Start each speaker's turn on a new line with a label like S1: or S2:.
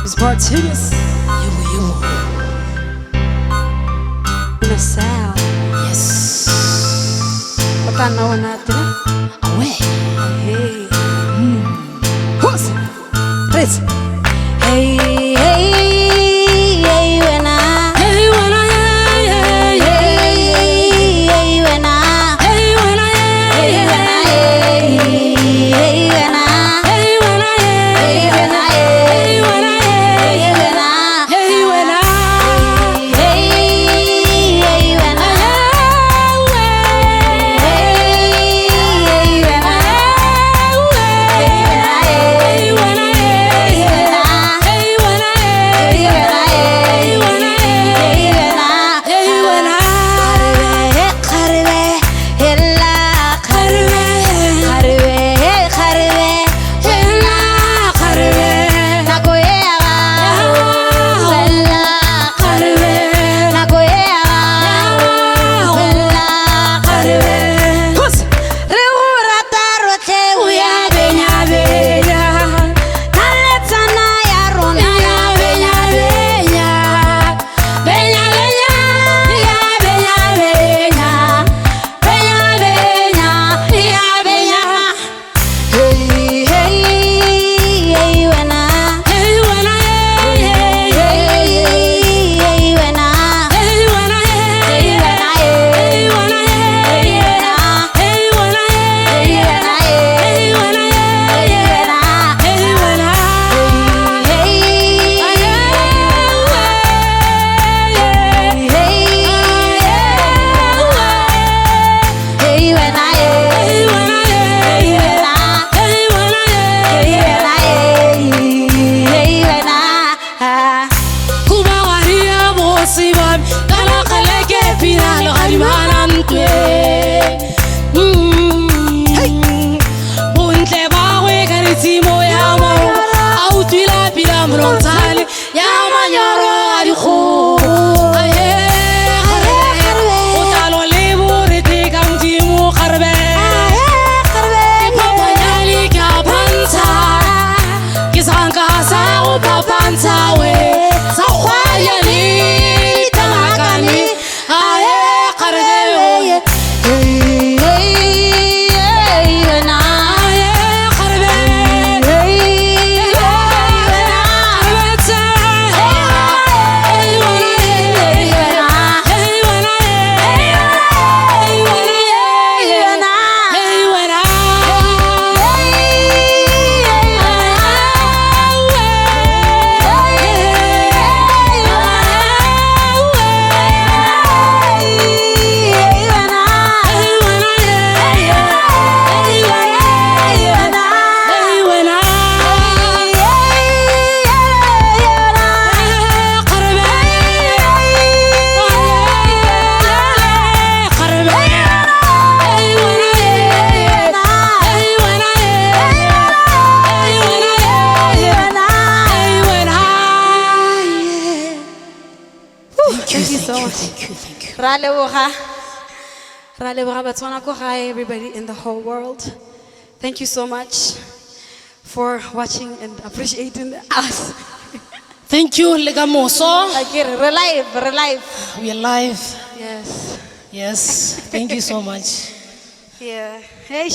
S1: Spartacus.
S2: You.
S1: Na sound.
S2: Yes.
S1: Patanawan natin.
S2: Away.
S1: Hey. Who's it? Let's.
S2: Hey, hey, hey, when I.
S1: Hey, when I,
S2: Hey, hey, when I.
S1: hey, when I,
S2: Hey, when I. Hey, when I.
S1: hey, when I,
S2: Hey, when I.
S1: hey, when I,
S2: Hey, when I.
S1: hey, when I,
S2: Hey, hey, when I. Thank you.
S1: Everybody in the whole world. Thank you so much for watching and appreciating us.
S2: Thank you, Legamoso.
S1: Again, relive.
S2: We are live.
S1: Yes.
S2: Yes. Thank you so much.
S1: Yeah. Hey.